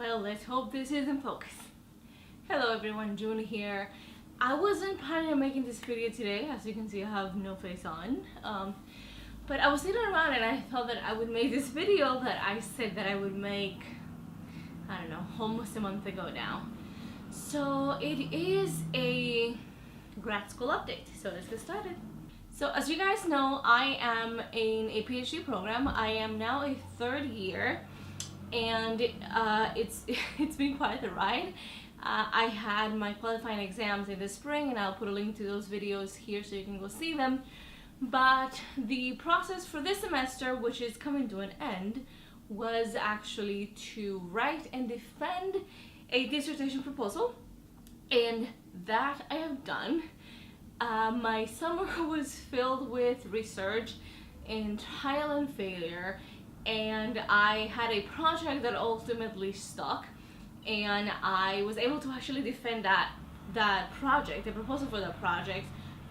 Well, let's hope this is in focus. Hello everyone, June here. I wasn't planning on making this video today. As you can see, I have no face on. But I was sitting around and I thought that I would make this video that I said that I would make, I don't know, almost a month ago now. So it is a grad school update. So let's get started. So as you guys know, I am in a PhD program. I am now a third year. And it's been quite a ride. I had my qualifying exams in the spring, and I'll put a link to those videos here so you can go see them. But the process for this semester, which is coming to an end, was actually to write and defend a dissertation proposal, and that I have done. My summer was filled with research and trial and failure, and I had a project that ultimately stuck, and I was able to actually defend that project, the proposal for that project,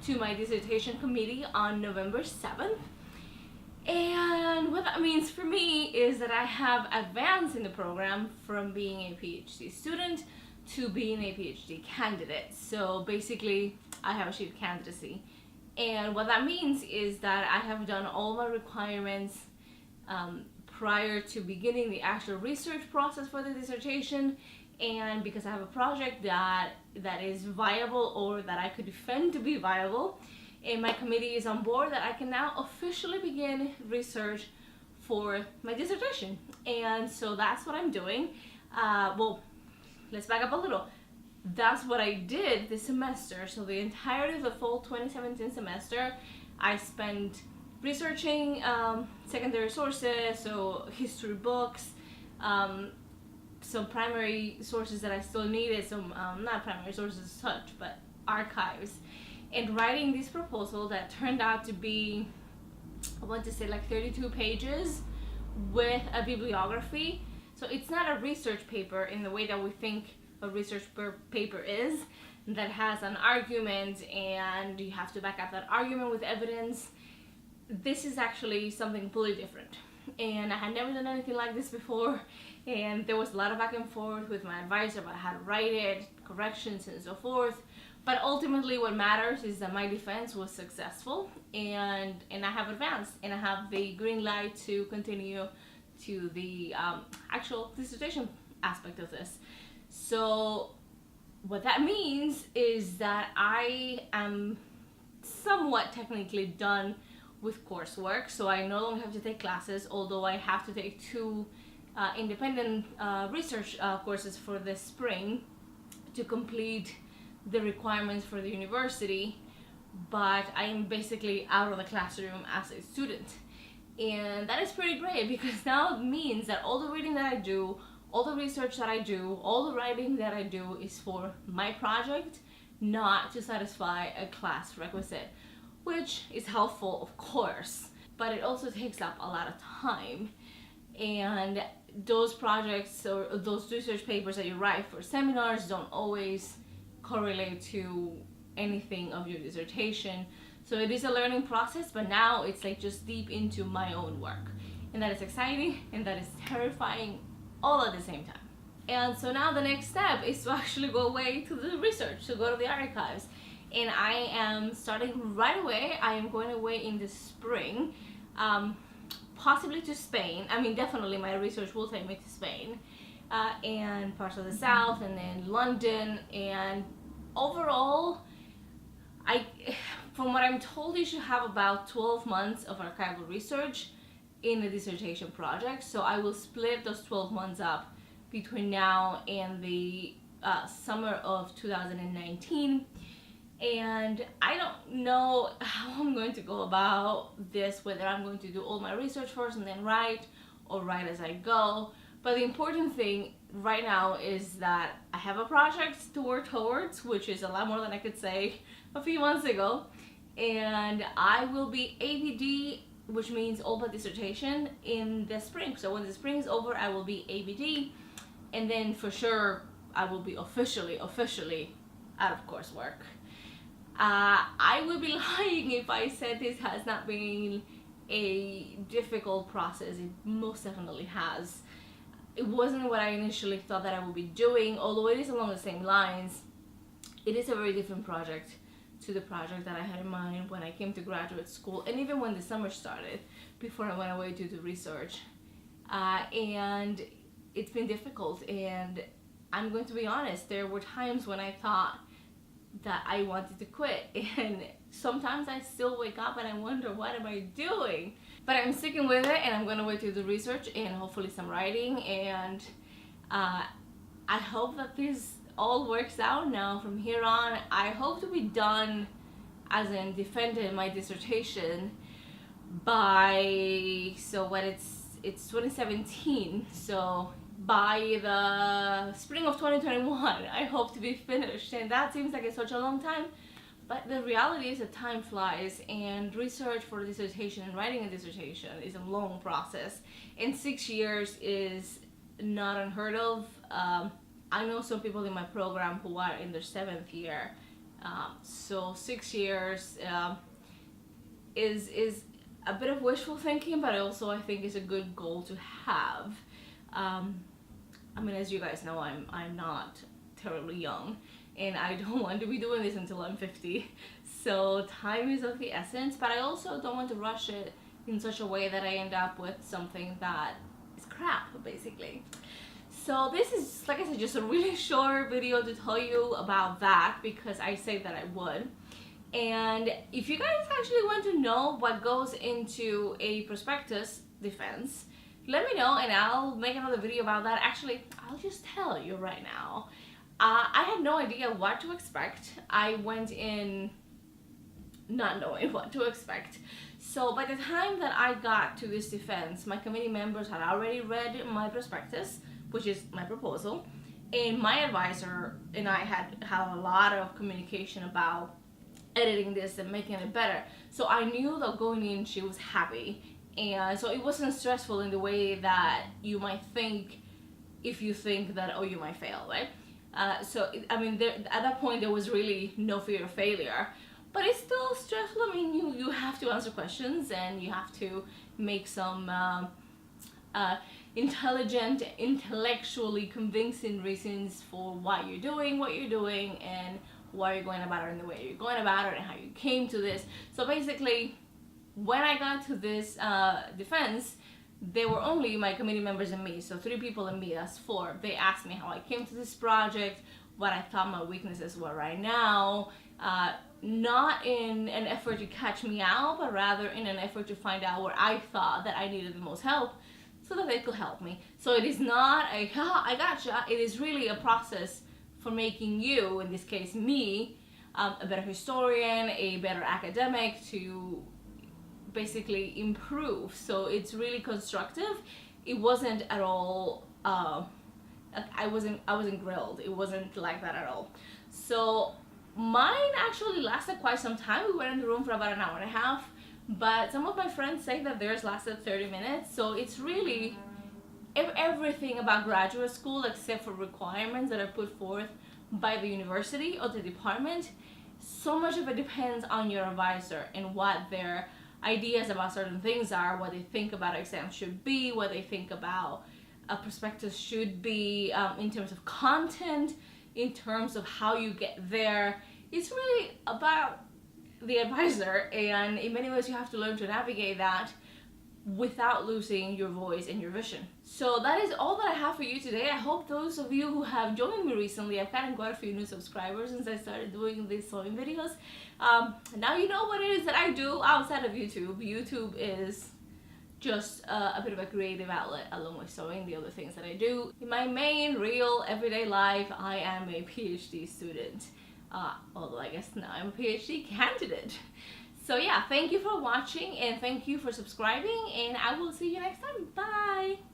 to my dissertation committee on November 7th. And what that means for me is that I have advanced in the program from being a PhD student to being a PhD candidate. So basically, I have achieved candidacy. And what that means is that I have done all my requirements prior to beginning the actual research process for the dissertation, and because I have a project that is viable or that I could defend to be viable, and my committee is on board, that I can now officially begin research for my dissertation. And so that's what I'm doing. Well, let's back up a little. That's what I did this semester. So the entirety of the fall 2017 semester, I spent researching secondary sources, so history books, some primary sources that I still needed, some not primary sources as such, but archives, and writing this proposal that turned out to be, I want to say, like 32 pages with a bibliography. So it's not a research paper in the way that we think a research paper is, that has an argument and you have to back up that argument with evidence. This is actually something completely different, and I had never done anything like this before, and there was a lot of back and forth with my advisor about how to write it, corrections and so forth. But ultimately what matters is that my defense was successful, and I have advanced, and I have the green light to continue to the actual dissertation aspect of this. So what that means is that I am somewhat technically done with coursework, so I no longer have to take classes, although I have to take two independent research courses for this spring to complete the requirements for the university. But I am basically out of the classroom as a student, and that is pretty great, because now it means that all the reading that I do, all the research that I do, all the writing that I do is for my project, not to satisfy a class requisite, which is helpful, of course, but it also takes up a lot of time. And those projects or those research papers that you write for seminars don't always correlate to anything of your dissertation. So it is a learning process, but now it's like just deep into my own work. And that is exciting, and that is terrifying all at the same time. And so now the next step is to actually go away to the research, to go to the archives. And I am starting right away. I am going away in the spring, possibly to Spain. I mean, definitely my research will take me to Spain, and parts of the south, and then London. And overall, from what I'm told, you should have about 12 months of archival research in a dissertation project. So I will split those 12 months up between now and the summer of 2019. And I don't know how I'm going to go about this, whether I'm going to do all my research first and then write, or write as I go. But the important thing right now is that I have a project to work towards, which is a lot more than I could say a few months ago. And I will be ABD, which means all but dissertation, in the spring. So when the spring is over, I will be ABD, and then for sure I will be officially out of coursework. I would be lying if I said this has not been a difficult process. It most definitely has. it wasn't what I initially thought that I would be doing, although it is along the same lines. It is a very different project to the project that I had in mind when I came to graduate school, and even when the summer started, before I went away to do research. And it's been difficult, and I'm going to be honest, there were times when I thought that I wanted to quit, and sometimes I still wake up and I wonder, what am I doing? But I'm sticking with it, and I'm going to wait to do research and hopefully some writing, and I hope that this all works out. Now from here on, I hope to be done, as in defending my dissertation by, so when it's 2017, so by the spring of 2021 I hope to be finished, and that seems like it's such a long time, but the reality is that time flies, and research for a dissertation and writing a dissertation is a long process, and 6 years is not unheard of. I know some people in my program who are in their 7th year, so 6 years is a bit of wishful thinking, but also I think is a good goal to have. I mean, as you guys know, I'm not terribly young, and I don't want to be doing this until I'm 50, so time is of the essence, but I also don't want to rush it in such a way that I end up with something that is crap, basically. So this is, like I said, just a really short video to tell you about that, because I said that I would. And if you guys actually want to know what goes into a prospectus defense, let me know and I'll make another video about that. Actually, I'll just tell you right now. I had no idea what to expect. I went in not knowing what to expect. So by the time that I got to this defense, my committee members had already read my prospectus, which is my proposal, and my advisor and I had a lot of communication about editing this and making it better. So I knew that going in she was happy, and so it wasn't stressful in the way that you might think if you think that, oh, you might fail, right? I mean, at that point there was really no fear of failure, but it's still stressful. I mean, you have to answer questions, and you have to make some intelligent, intellectually convincing reasons for why you're doing what you're doing, and why you're going about it in the way you're going about it, and how you came to this. So basically, when I got to this defense, there were only my committee members and me, so 3 people and me, that's 4. They asked me how I came to this project, what I thought my weaknesses were right now, not in an effort to catch me out, but rather in an effort to find out where I thought that I needed the most help, so that they could help me. So it is not a, ha, I gotcha, it is really a process for making you, in this case me, a better historian, a better academic, to basically improve. So it's really constructive. It wasn't at all, I wasn't grilled. It wasn't like that at all. So mine actually lasted quite some time. We were in the room for about an hour and a half, but some of my friends say that theirs lasted 30 minutes. So it's really everything about graduate school, except for requirements that are put forth by the university or the department. So much of it depends on your advisor and what their ideas about certain things are, what they think about exams should be, what they think about a prospectus should be, in terms of content, in terms of how you get there. It's really about the advisor, and in many ways you have to learn to navigate that without losing your voice and your vision. So that is all that I have for you today. I hope those of you who have joined me recently, I've gotten quite a few new subscribers since I started doing these sewing videos. Now you know what it is that I do outside of YouTube. YouTube is just a bit of a creative outlet along with sewing, the other things that I do. In my main, real, everyday life, I am a PhD student. Although I guess now I'm a PhD candidate. So yeah, thank you for watching, and thank you for subscribing, and I will see you next time. Bye!